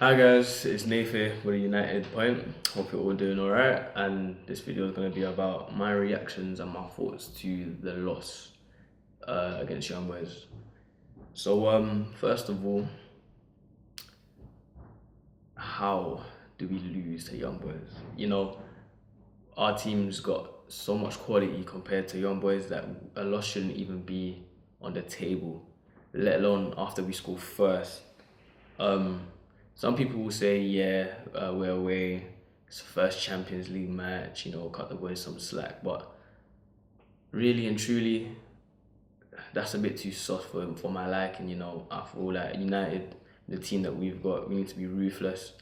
Hi guys, it's Naffe with a United Point. Hope you're all doing alright, and this video is going to be about my reactions and my thoughts to the loss against Youngboys. So, first of all, how do we lose to Youngboys? Our team's got so much quality compared to Youngboys that a loss shouldn't even be on the table, let alone after we score first. Um, some people will say, yeah, we're away. It's the first Champions League match, cut the boys some slack. But really and truly, that's a bit too soft for my liking. I feel like United, the team that we've got, we need to be ruthless.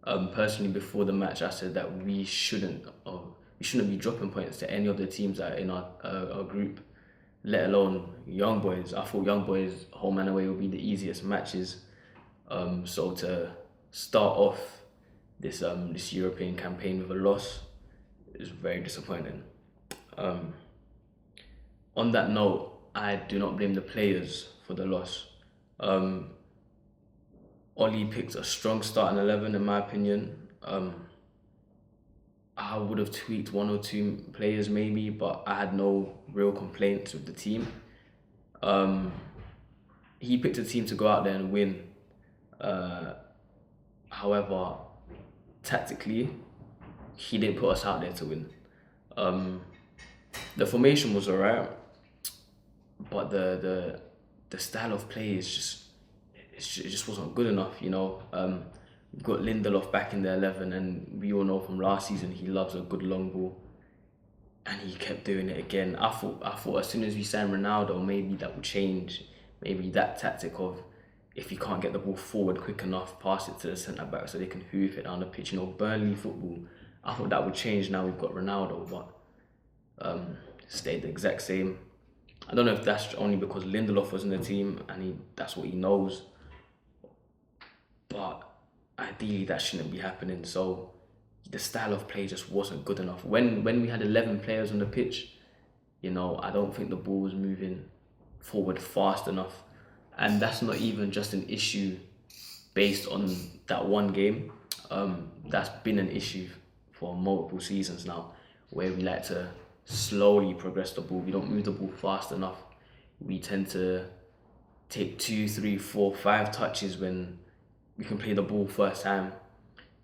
Personally, before the match, I said that we shouldn't be dropping points to any of the teams that are in our group, let alone Young Boys. I thought Young Boys home and away would be the easiest matches. So to start off this European campaign with a loss is very disappointing. Um, on that note, I do not blame the players for the loss. Um, Oli picked a strong starting 11 in my opinion. I would have tweaked one or two players maybe, but I had no real complaints with the team. Um, he picked a team to go out there and win. Uh, However, tactically, he didn't put us out there to win. Um, the formation was alright, but the style of play is it just wasn't good enough. We've got Lindelof back in the 11, and we all know from last season he loves a good long ball, and he kept doing it again. I thought as soon as we signed Ronaldo, maybe that would change. Maybe that tactic of if you can't get the ball forward quick enough, pass it to the centre back so they can hoof it down the pitch. Burnley football. I thought that would change now we've got Ronaldo, but stayed the exact same. I don't know if that's only because Lindelof was in the team and that's what he knows, but ideally that shouldn't be happening. So the style of play just wasn't good enough. When we had 11 players on the pitch, I don't think the ball was moving forward fast enough. And that's not even just an issue based on that one game. That's been an issue for multiple seasons now, where we like to slowly progress the ball. We don't move the ball fast enough. We tend to take 2, 3, 4, 5 touches when we can play the ball first time.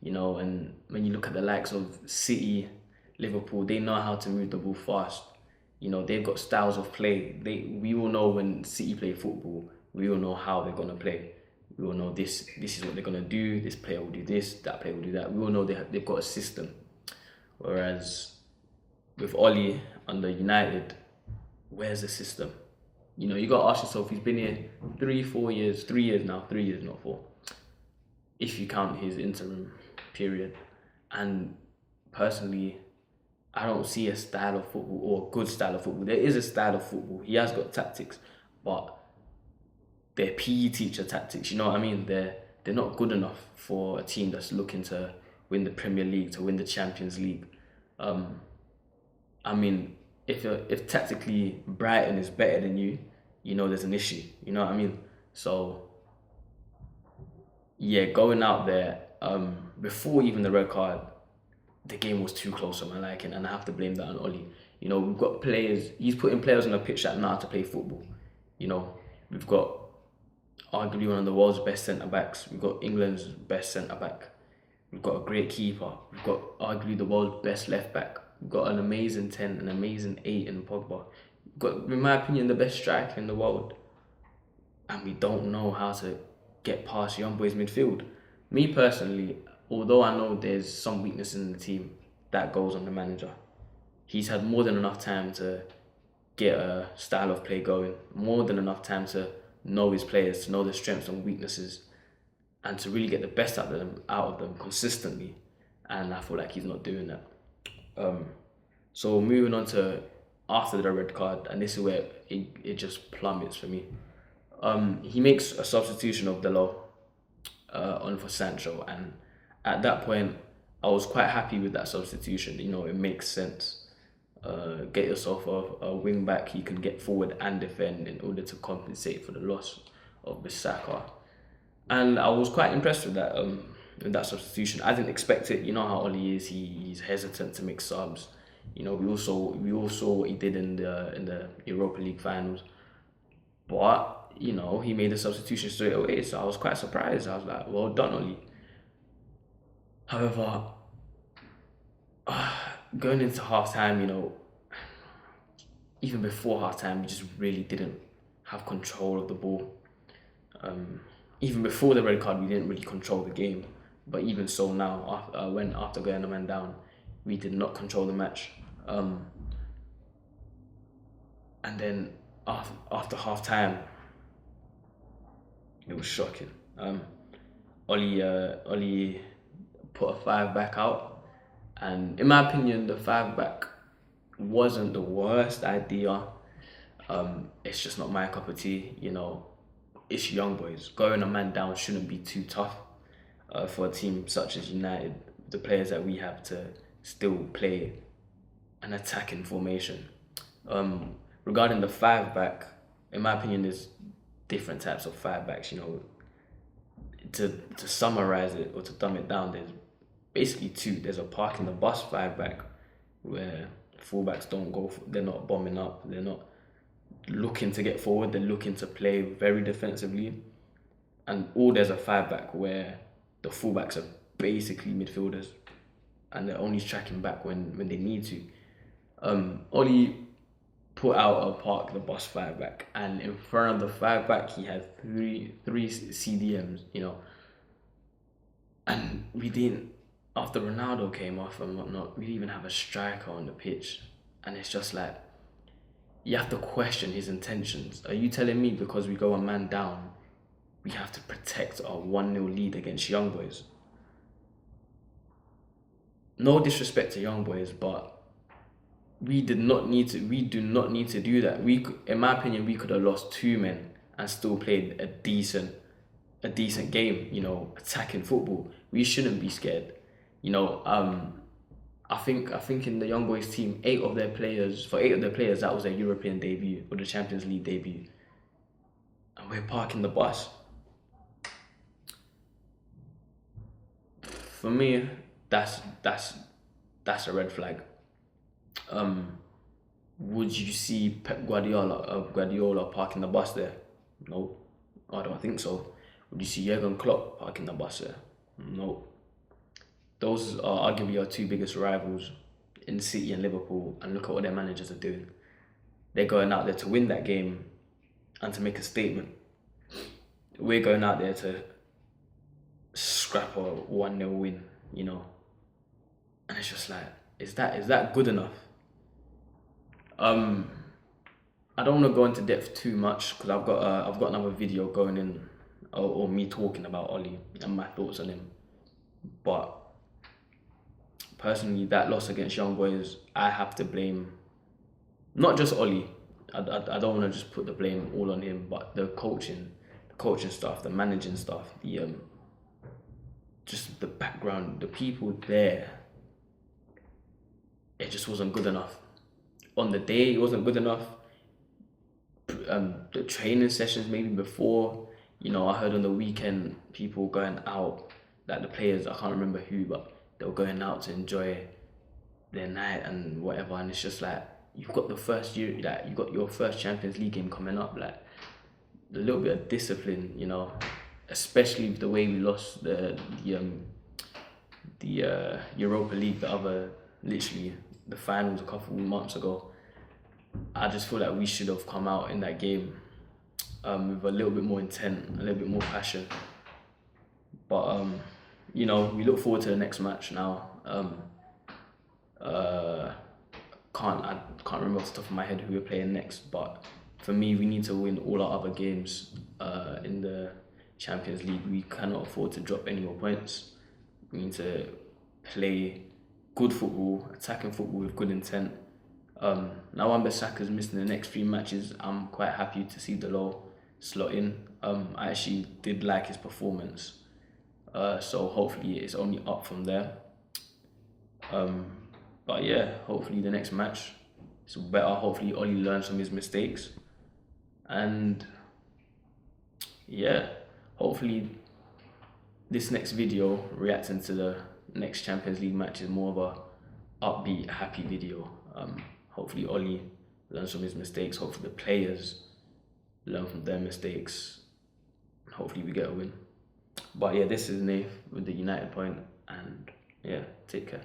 And when you look at the likes of City, Liverpool, they know how to move the ball fast. They've got styles of play. We all know when City play football, we all know how they're gonna play. We all know this is what they're gonna do. This player will do this, that player will do that. We all know they've got a system. Whereas with Oli under United, where's the system? You gotta ask yourself, he's been here 3, 4 years, 3 years now, 3 years, not 4. If you count his interim period. And personally, I don't see a style of football or a good style of football. There is a style of football. He has got tactics, but they're PE teacher tactics. You know what I mean? They're not good enough for a team that's looking to win the Premier League, to win the Champions League. I mean, if tactically Brighton is better than you, there's an issue. You know what I mean? So yeah, going out there before even the red card, the game was too close for my liking, and I have to blame that on Oli. We've got players. He's putting players on the pitch that know how to play football. We've got arguably one of the world's best centre backs. We've got England's best centre back. We've got a great keeper. We've got arguably the world's best left back. We've got an amazing 10, an amazing 8 in Pogba. We've got, in my opinion, the best striker in the world. And we don't know how to get past Young Boys midfield. Me personally, although I know there's some weakness in the team, that goes on the manager. He's had more than enough time to get a style of play going, more than enough time to know his players, to know their strengths and weaknesses, and to really get the best out of them consistently. And I feel like he's not doing that. So moving on to after the red card, and this is where it just plummets for me. He makes a substitution of Delo on for Sancho, and at that point, I was quite happy with that substitution. It makes sense. Get yourself a wing back. He can get forward and defend in order to compensate for the loss of Bissaka. And I was quite impressed with that substitution. I didn't expect it. You know how Oli is. He's hesitant to make subs. You know, we all saw what he did in the Europa League finals. But you know, he made the substitution straight away. So I was quite surprised. I was like, well done, Oli. However, going into half time, you know, even before half time, we just really didn't have control of the ball. Even before the red card, we didn't really control the game. But even so now, after going a man down, we did not control the match. And then after half time, it was shocking. Oli put a five back out, and in my opinion, the five back wasn't the worst idea. It's just not my cup of tea. You know, it's Youngboys. Going a man down shouldn't be too tough for a team such as United. The players that we have to still play an attacking formation. Regarding the five back, in my opinion, there's different types of five backs. You know, to summarize it or to dumb it down, there's basically two. There's a park in the bus five back where fullbacks don't go. They're not bombing up. They're not looking to get forward. They're looking to play very defensively. Or there's a five back where the fullbacks are basically midfielders and they're only tracking back when they need to. Oli put out a park the bus five back, and in front of the five back he had three CDMs, you know. And we didn't, after Ronaldo came off and whatnot, we didn't even have a striker on the pitch. And it's just like, you have to question his intentions. Are you telling me because we go a man down, we have to protect our 1-0 lead against Youngboys? No disrespect to Youngboys, but we do not need to do that. In my opinion, we could have lost 2 men and still played a decent game, you know, attacking football. We shouldn't be scared. You know, I think in the Youngboys team, 8 of their players, that was their European debut or the Champions League debut. And we're parking the bus. For me, that's a red flag. Would you see Pep Guardiola parking the bus there? No, I don't think so. Would you see Jurgen Klopp parking the bus there? No. Those are arguably our 2 biggest rivals in City and Liverpool, and look at what their managers are doing. They're going out there to win that game and to make a statement. We're going out there to scrap a 1-0 win, you know. And it's just like, is that good enough? I don't want to go into depth too much because I've got another video going in, or me talking about Oli and my thoughts on him. But personally, that loss against Youngboys, I have to blame not just Oli. I don't want to just put the blame all on him, but the coaching staff, the managing staff, just the background, the people there. It just wasn't good enough. On the day, it wasn't good enough. The training sessions maybe before, you know, I heard on the weekend people going out, like the players, I can't remember who, but they were going out to enjoy their night and whatever. And it's just like, you've got you got your first Champions League game coming up, like a little bit of discipline, you know, especially the way we lost the Europa League, literally the finals a couple of months ago. I just feel like we should have come out in that game with a little bit more intent, a little bit more passion. But you know, we look forward to the next match now. I can't remember off the top of my head who we're playing next, but for me, we need to win all our other games in the Champions League. We cannot afford to drop any more points. We need to play good football, attacking football with good intent. Now Wan-Bissaka's missing the next 3 matches. I'm quite happy to see Delo slot in. I actually did like his performance. So hopefully it's only up from there. But yeah, hopefully the next match is better. Hopefully Oli learns from his mistakes. And yeah, hopefully this next video reacting to the next Champions League match is more of a upbeat, happy video. Hopefully Oli learns from his mistakes. Hopefully the players learn from their mistakes. Hopefully we get a win. But yeah, this is Naffe with the United point, and yeah, take care.